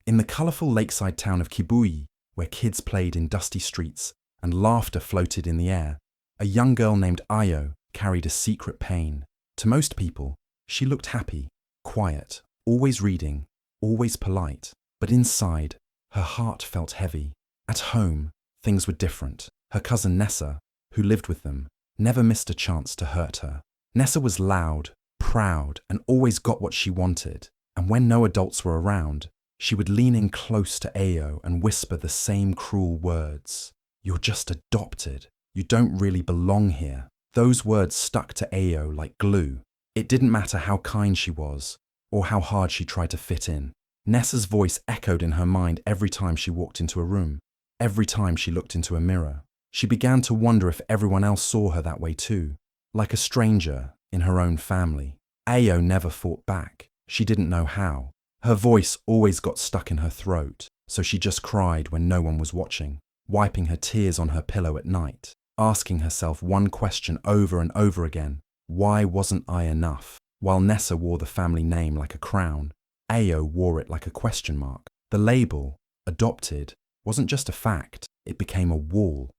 In the colourful lakeside town of Kibuye, where kids played in dusty streets and laughter floated in the air, a young girl named Ayo carried a secret pain. To most people, she looked happy, quiet, always reading, always polite. But inside, her heart felt heavy. At home, things were different. Her cousin Nessa, who lived with them, never missed a chance to hurt her. Nessa was loud, proud, and always got what she wanted. And when no adults were around, she would lean in close to Ayo and whisper the same cruel words. "You're just adopted. You don't really belong here." Those words stuck to Ayo like glue. It didn't matter how kind she was or how hard she tried to fit in. Nessa's voice echoed in her mind every time she walked into a room, every time she looked into a mirror. She began to wonder if everyone else saw her that way too, like a stranger in her own family. Ayo never fought back. She didn't know how. Her voice always got stuck in her throat, so she just cried when no one was watching, wiping her tears on her pillow at night, asking herself one question over and over again: why wasn't I enough? While Nessa wore the family name like a crown, Ayo wore it like a question mark. The label, adopted, wasn't just a fact, it became a wall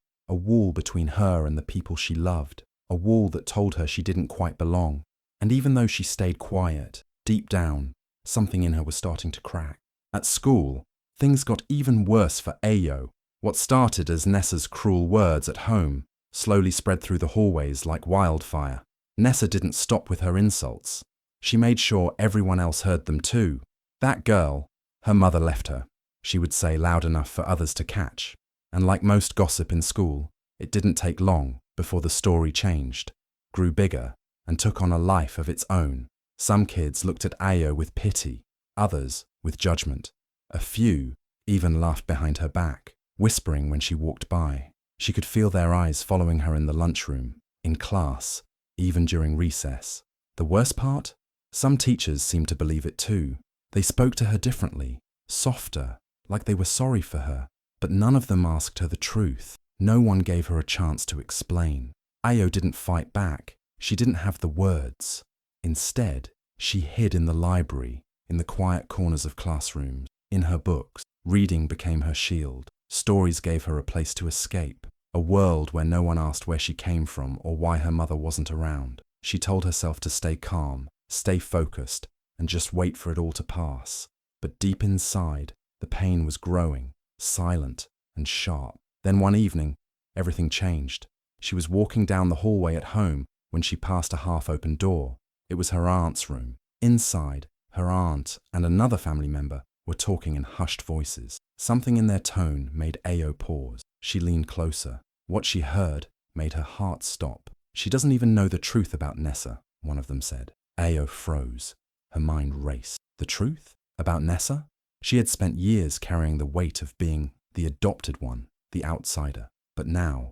between her and the people she loved, a wall that told her she didn't quite belong. And even though she stayed quiet, deep down, something in her was starting to crack. At school, things got even worse for Ayo. What started as Nessa's cruel words at home slowly spread through the hallways like wildfire. Nessa didn't stop with her insults. She made sure everyone else heard them too. "That girl, her mother left her," she would say loud enough for others to catch. And like most gossip in school, it didn't take long before the story changed, grew bigger, and took on a life of its own. Some kids looked at Ayo with pity, others with judgment. A few even laughed behind her back, whispering when she walked by. She could feel their eyes following her in the lunchroom, in class, even during recess. The worst part? Some teachers seemed to believe it too. They spoke to her differently, softer, like they were sorry for her. But none of them asked her the truth. No one gave her a chance to explain. Ayo didn't fight back. She didn't have the words. Instead, she hid in the library, in the quiet corners of classrooms, in her books. Reading became her shield. Stories gave her a place to escape, a world where no one asked where she came from or why her mother wasn't around. She told herself to stay calm, stay focused, and just wait for it all to pass. But deep inside, the pain was growing, silent and sharp. Then one evening, everything changed. She was walking down the hallway at home when she passed a half-open door. It was her aunt's room. Inside, her aunt and another family member were talking in hushed voices. Something in their tone made Ayo pause. She leaned closer. What she heard made her heart stop. "She doesn't even know the truth about Nessa," one of them said. Ayo froze. Her mind raced. The truth? About Nessa? She had spent years carrying the weight of being the adopted one, the outsider. But now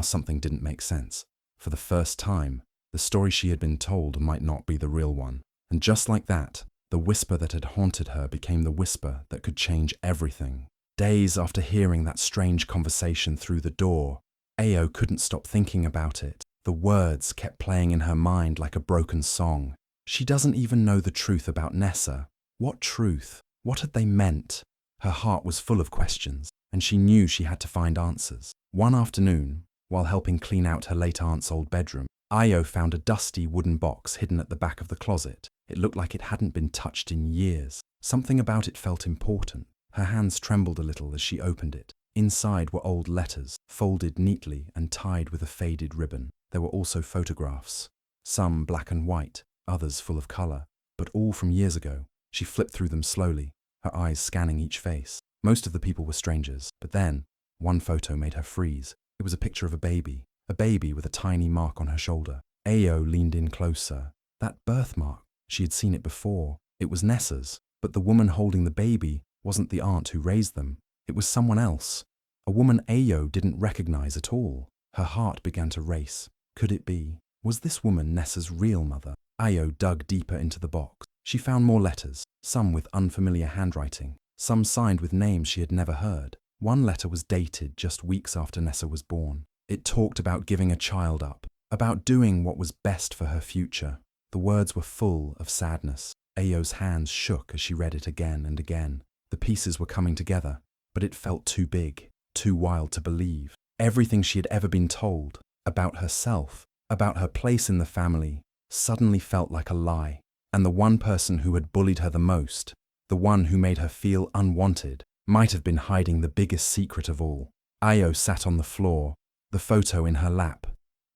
something didn't make sense. For the first time, the story she had been told might not be the real one. And just like that, the whisper that had haunted her became the whisper that could change everything. Days after hearing that strange conversation through the door, Ayo couldn't stop thinking about it. The words kept playing in her mind like a broken song. She doesn't even know the truth about Nessa. What truth? What had they meant? Her heart was full of questions, and she knew she had to find answers. One afternoon, while helping clean out her late aunt's old bedroom, Ayo found a dusty wooden box hidden at the back of the closet. It looked like it hadn't been touched in years. Something about it felt important. Her hands trembled a little as she opened it. Inside were old letters, folded neatly and tied with a faded ribbon. There were also photographs, some black and white, others full of colour, but all from years ago. She flipped through them slowly, her eyes scanning each face. Most of the people were strangers, but then, one photo made her freeze. It was a picture of a baby with a tiny mark on her shoulder. Ayo leaned in closer. That birthmark, she had seen it before. It was Nessa's, but the woman holding the baby wasn't the aunt who raised them. It was someone else, a woman Ayo didn't recognize at all. Her heart began to race. Could it be? Was this woman Nessa's real mother? Ayo dug deeper into the box. She found more letters, some with unfamiliar handwriting, some signed with names she had never heard. One letter was dated just weeks after Nessa was born. It talked about giving a child up, about doing what was best for her future. The words were full of sadness. Ayo's hands shook as she read it again and again. The pieces were coming together, but it felt too big, too wild to believe. Everything she had ever been told, about herself, about her place in the family, suddenly felt like a lie. And the one person who had bullied her the most, the one who made her feel unwanted, might have been hiding the biggest secret of all. Ayo sat on the floor, the photo in her lap,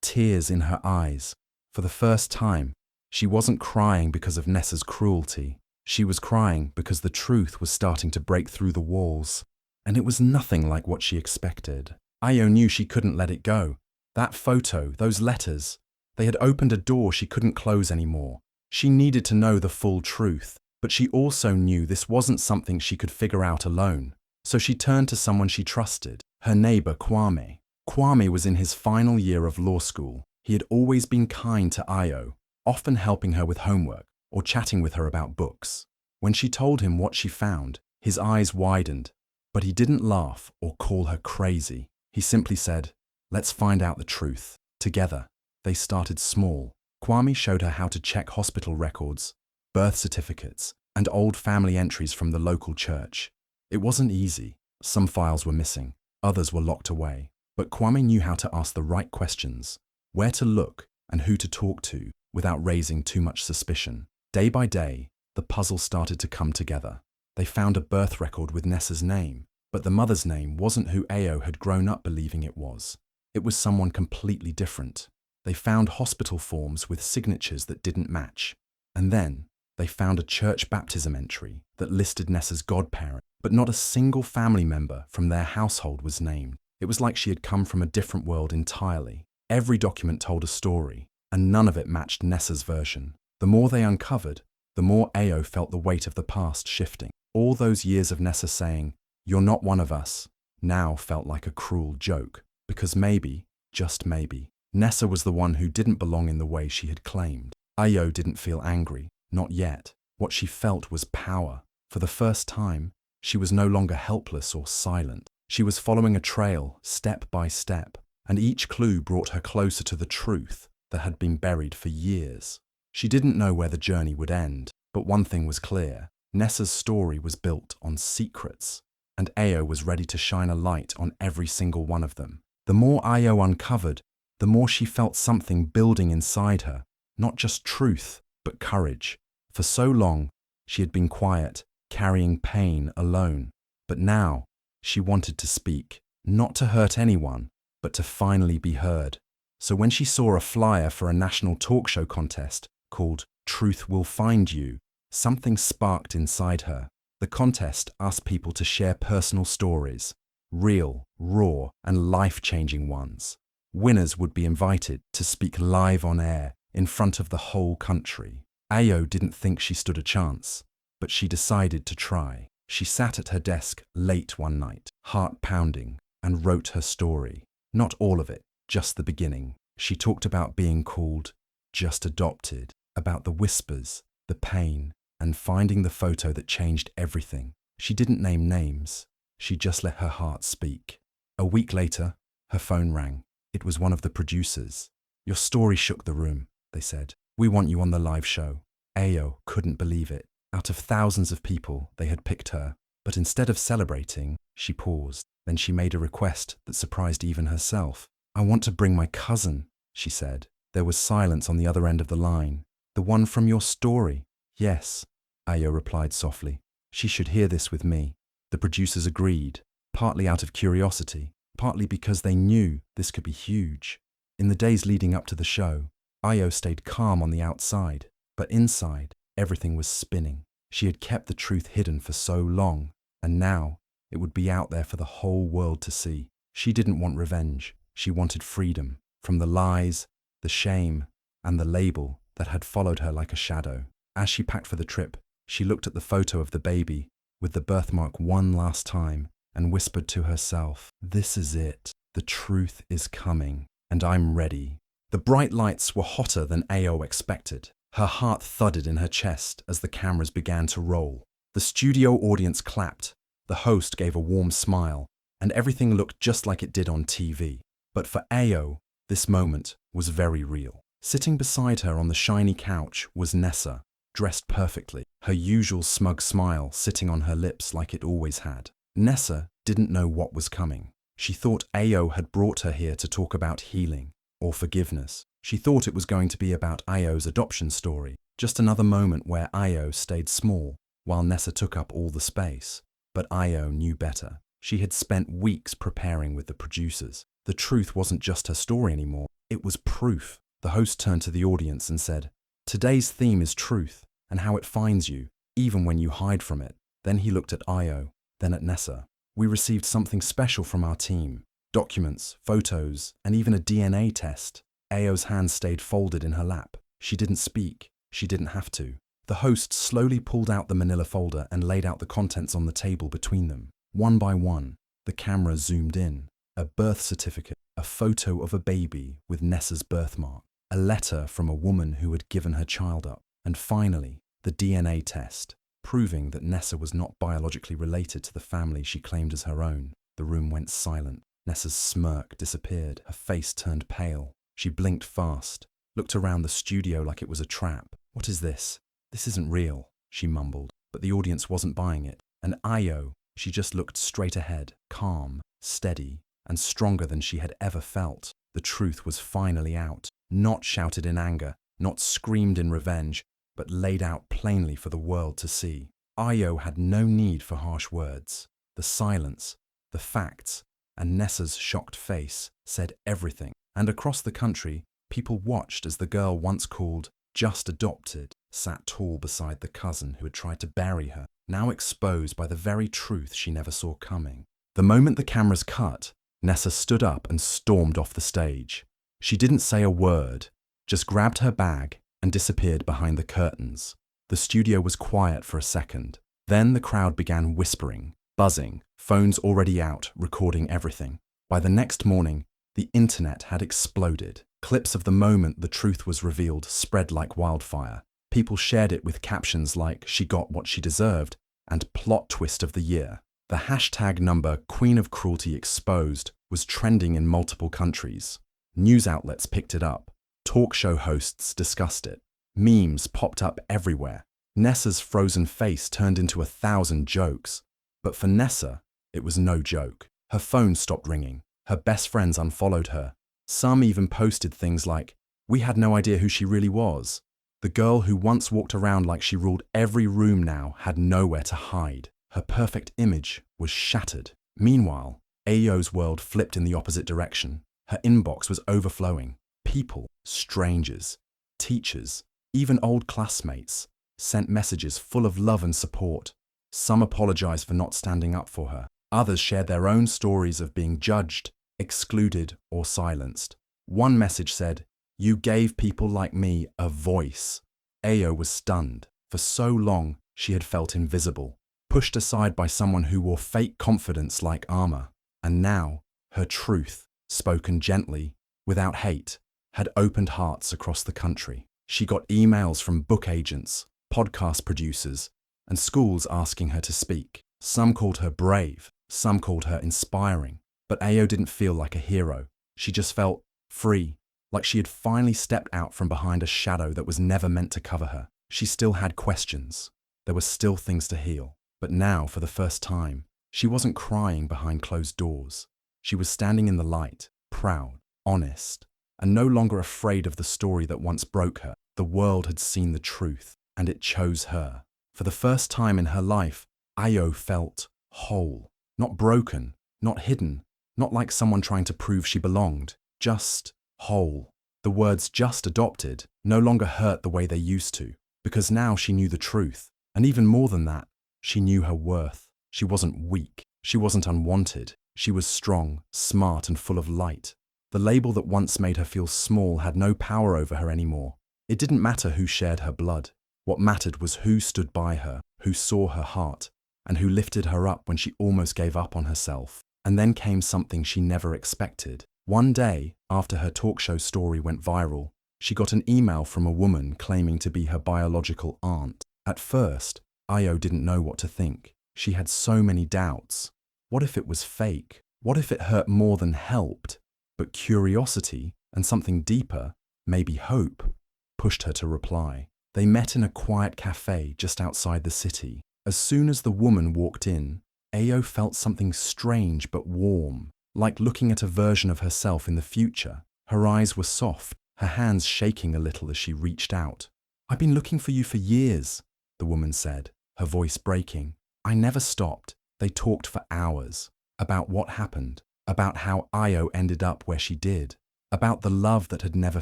tears in her eyes. For the first time, she wasn't crying because of Nessa's cruelty. She was crying because the truth was starting to break through the walls. And it was nothing like what she expected. Ayo knew she couldn't let it go. That photo, those letters, they had opened a door she couldn't close anymore. She needed to know the full truth, but she also knew this wasn't something she could figure out alone. So she turned to someone she trusted, her neighbor Kwame. Kwame was in his final year of law school. He had always been kind to Ayo, often helping her with homework or chatting with her about books. When she told him what she found, his eyes widened, but he didn't laugh or call her crazy. He simply said, "Let's find out the truth, together." They started small. Kwame showed her how to check hospital records, birth certificates, and old family entries from the local church. It wasn't easy. Some files were missing, others were locked away. But Kwame knew how to ask the right questions, where to look, and who to talk to without raising too much suspicion. Day by day, the puzzle started to come together. They found a birth record with Nessa's name, but the mother's name wasn't who Ayo had grown up believing it was. It was someone completely different. They found hospital forms with signatures that didn't match. And then, they found a church baptism entry that listed Nessa's godparent, but not a single family member from their household was named. It was like she had come from a different world entirely. Every document told a story, and none of it matched Nessa's version. The more they uncovered, the more Ayo felt the weight of the past shifting. All those years of Nessa saying, "You're not one of us," now felt like a cruel joke, because maybe, just maybe, Nessa was the one who didn't belong in the way she had claimed. Ayo didn't feel angry, not yet. What she felt was power. For the first time, she was no longer helpless or silent. She was following a trail, step by step, and each clue brought her closer to the truth that had been buried for years. She didn't know where the journey would end, but one thing was clear. Nessa's story was built on secrets, and Ayo was ready to shine a light on every single one of them. The more Ayo uncovered, the more she felt something building inside her, not just truth, but courage. For so long, she had been quiet, carrying pain alone. But now, she wanted to speak, not to hurt anyone, but to finally be heard. So when she saw a flyer for a national talk show contest called Truth Will Find You, something sparked inside her. The contest asked people to share personal stories, real, raw, and life-changing ones. Winners would be invited to speak live on air in front of the whole country. Ayo didn't think she stood a chance, but she decided to try. She sat at her desk late one night, heart pounding, and wrote her story. Not all of it, just the beginning. She talked about being called just adopted, about the whispers, the pain, and finding the photo that changed everything. She didn't name names. She just let her heart speak. A week later, her phone rang. It was one of the producers. "Your story shook the room," they said. "We want you on the live show." Ayo couldn't believe it. Out of thousands of people, they had picked her. But instead of celebrating, she paused. Then she made a request that surprised even herself. "I want to bring my cousin," she said. There was silence on the other end of the line. "The one from your story?" "Yes," Ayo replied softly. "She should hear this with me." The producers agreed, partly out of curiosity, partly because they knew this could be huge. In the days leading up to the show, Ayo stayed calm on the outside, but inside, everything was spinning. She had kept the truth hidden for so long, and now it would be out there for the whole world to see. She didn't want revenge. She wanted freedom from the lies, the shame, and the label that had followed her like a shadow. As she packed for the trip, she looked at the photo of the baby with the birthmark one last time and whispered to herself, "This is it. The truth is coming, and I'm ready." The bright lights were hotter than Ayo expected. Her heart thudded in her chest as the cameras began to roll. The studio audience clapped, the host gave a warm smile, and everything looked just like it did on TV. But for Ayo, this moment was very real. Sitting beside her on the shiny couch was Nessa, dressed perfectly. her usual smug smile sitting on her lips like it always had. Nessa didn't know what was coming. She thought Ayo had brought her here to talk about healing or forgiveness. She thought it was going to be about Ayo's adoption story, just another moment where Ayo stayed small while Nessa took up all the space. But Ayo knew better. She had spent weeks preparing with the producers. The truth wasn't just her story anymore, it was proof. The host turned to the audience and said, "Today's theme is truth and how it finds you, even when you hide from it." Then he looked at Ayo, then at Nessa. "We received something special from our team. Documents, photos, and even a DNA test." Ayo's hands stayed folded in her lap. She didn't speak. She didn't have to. The host slowly pulled out the manila folder and laid out the contents on the table between them. One by one, the camera zoomed in. A birth certificate, a photo of a baby with Nessa's birthmark, a letter from a woman who had given her child up, and finally, the DNA test, proving that Nessa was not biologically related to the family she claimed as her own. The room went silent. Nessa's smirk disappeared. Her face turned pale. She blinked fast, looked around the studio like it was a trap. "What is this? This isn't real," she mumbled. But the audience wasn't buying it. And Ayo, she just looked straight ahead, calm, steady, and stronger than she had ever felt. The truth was finally out, not shouted in anger, not screamed in revenge, but laid out plainly for the world to see. Ayo had no need for harsh words. The silence, the facts, and Nessa's shocked face said everything. And across the country, people watched as the girl once called just adopted sat tall beside the cousin who had tried to bury her, now exposed by the very truth she never saw coming. The moment the cameras cut, Nessa stood up and stormed off the stage. She didn't say a word, just grabbed her bag and disappeared behind the curtains. The studio was quiet for a second. Then the crowd began whispering, buzzing, phones already out, recording everything. By the next morning, the internet had exploded. Clips of the moment the truth was revealed spread like wildfire. People shared it with captions like "She got what she deserved" and "Plot twist of the year." The hashtag number Queen of Cruelty Exposed was trending in multiple countries. News outlets picked it up. Talk show hosts discussed it. Memes popped up everywhere. Nessa's frozen face turned into 1,000 jokes. But for Nessa, it was no joke. Her phone stopped ringing. Her best friends unfollowed her. Some even posted things like, "We had no idea who she really was." The girl who once walked around like she ruled every room now had nowhere to hide. Her perfect image was shattered. Meanwhile, Ayo's world flipped in the opposite direction. Her inbox was overflowing. People, strangers, teachers, even old classmates, sent messages full of love and support. Some apologized for not standing up for her. Others shared their own stories of being judged, excluded, or silenced. One message said, "You gave people like me a voice." Ayo was stunned. For so long, she had felt invisible, pushed aside by someone who wore fake confidence like armor. And now, her truth, spoken gently, without hate, had opened hearts across the country. She got emails from book agents, podcast producers, and schools asking her to speak. Some called her brave, some called her inspiring. But Ayo didn't feel like a hero. She just felt free, like she had finally stepped out from behind a shadow that was never meant to cover her. She still had questions. There were still things to heal. But now, for the first time, she wasn't crying behind closed doors. She was standing in the light, proud, honest, and no longer afraid of the story that once broke her. The world had seen the truth, and it chose her. For the first time in her life, Ayo felt whole, not broken, not hidden, not like someone trying to prove she belonged, just whole. The words "just adopted" no longer hurt the way they used to, because now she knew the truth. And even more than that, she knew her worth. She wasn't weak. She wasn't unwanted. She was strong, smart, and full of light. The label that once made her feel small had no power over her anymore. It didn't matter who shared her blood. What mattered was who stood by her, who saw her heart, and who lifted her up when she almost gave up on herself. And then came something she never expected. One day, after her talk show story went viral, she got an email from a woman claiming to be her biological aunt. At first, Ayo didn't know what to think. She had so many doubts. What if it was fake? What if it hurt more than helped? But curiosity, and something deeper, maybe hope, pushed her to reply. They met in a quiet cafe just outside the city. As soon as the woman walked in, Ayo felt something strange but warm, like looking at a version of herself in the future. Her eyes were soft, her hands shaking a little as she reached out. "I've been looking for you for years," the woman said, her voice breaking. "I never stopped." They talked for hours, about what happened, about how Ayo ended up where she did, about the love that had never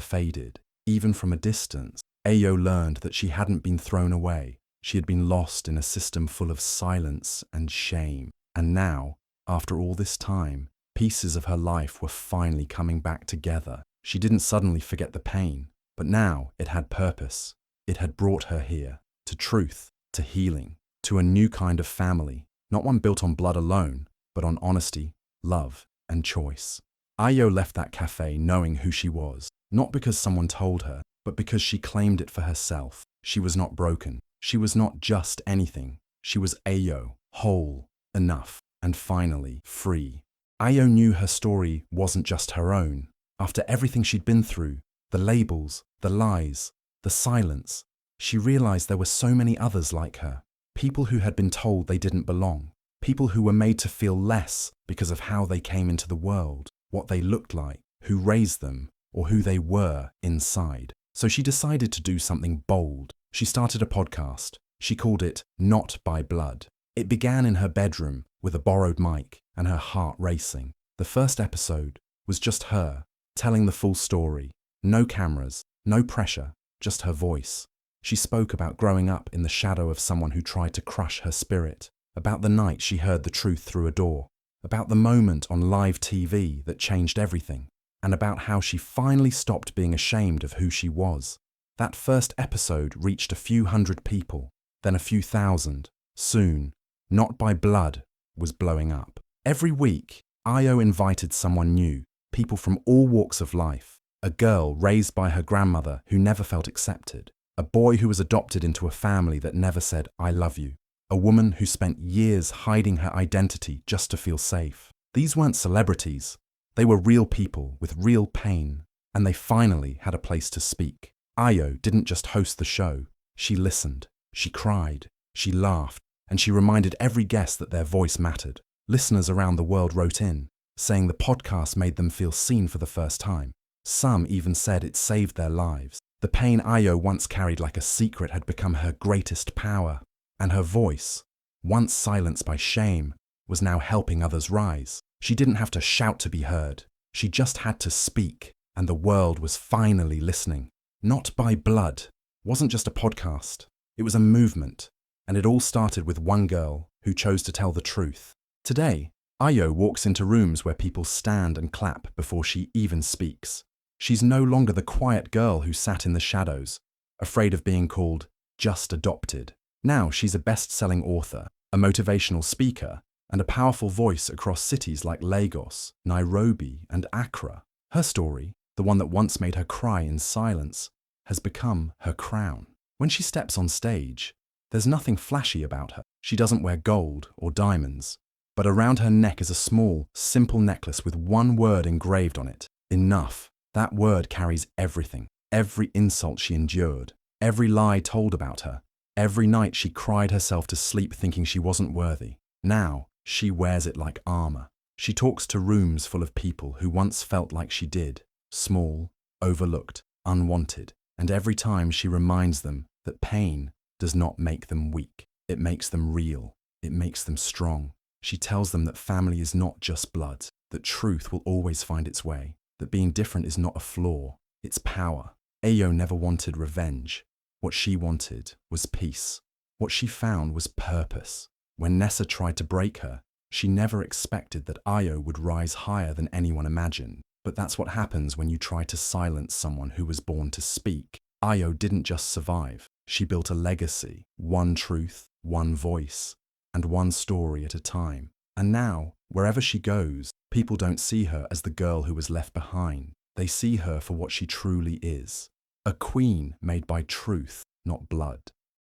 faded, even from a distance. Ayo learned that she hadn't been thrown away. She had been lost in a system full of silence and shame. And now, after all this time, pieces of her life were finally coming back together. She didn't suddenly forget the pain, but now it had purpose. It had brought her here, to truth, to healing, to a new kind of family, not one built on blood alone, but on honesty, love, and choice. Ayo left that cafe knowing who she was, not because someone told her, but because she claimed it for herself. She was not broken. She was not just anything. She was Ayo, whole, enough, and finally free. Ayo knew her story wasn't just her own. After everything she'd been through, the labels, the lies, the silence, she realized there were so many others like her. People who had been told they didn't belong. People who were made to feel less because of how they came into the world, what they looked like, who raised them, or who they were inside. So she decided to do something bold. She started a podcast. She called it Not by Blood. It began in her bedroom with a borrowed mic and her heart racing. The first episode was just her, telling the full story. No cameras, no pressure, just her voice. She spoke about growing up in the shadow of someone who tried to crush her spirit, about the night she heard the truth through a door, about the moment on live TV that changed everything, and about how she finally stopped being ashamed of who she was. That first episode reached a few hundred people, then a few thousand. Soon, Not by Blood was blowing up. Every week, Ayo invited someone new, people from all walks of life. A girl raised by her grandmother who never felt accepted. A boy who was adopted into a family that never said, "I love you." A woman who spent years hiding her identity just to feel safe. These weren't celebrities. They were real people with real pain, and they finally had a place to speak. Ayo didn't just host the show. She listened, she cried, she laughed, and she reminded every guest that their voice mattered. Listeners around the world wrote in, saying the podcast made them feel seen for the first time. Some even said it saved their lives. The pain Ayo once carried like a secret had become her greatest power, and her voice, once silenced by shame, was now helping others rise. She didn't have to shout to be heard. She just had to speak, and the world was finally listening. Not by Blood wasn't just a podcast. It was a movement, and it all started with one girl who chose to tell the truth. Today, Ayo walks into rooms where people stand and clap before she even speaks. She's no longer the quiet girl who sat in the shadows, afraid of being called just adopted. Now she's a best-selling author, a motivational speaker, and a powerful voice across cities like Lagos, Nairobi, and Accra. Her story, the one that once made her cry in silence, has become her crown. When she steps on stage, there's nothing flashy about her. She doesn't wear gold or diamonds, but around her neck is a small, simple necklace with one word engraved on it: enough. That word carries everything. Every insult she endured, every lie told about her, every night she cried herself to sleep thinking she wasn't worthy. Now, she wears it like armor. She talks to rooms full of people who once felt like she did, small, overlooked, unwanted, and every time she reminds them that pain does not make them weak. It makes them real. It makes them strong. She tells them that family is not just blood, that truth will always find its way, that being different is not a flaw, it's power. Ayo never wanted revenge. What she wanted was peace. What she found was purpose. When Nessa tried to break her, she never expected that Ayo would rise higher than anyone imagined. But that's what happens when you try to silence someone who was born to speak. Ayo didn't just survive. She built a legacy, one truth, one voice, and one story at a time. And now, wherever she goes, people don't see her as the girl who was left behind. They see her for what she truly is. A queen made by truth, not blood.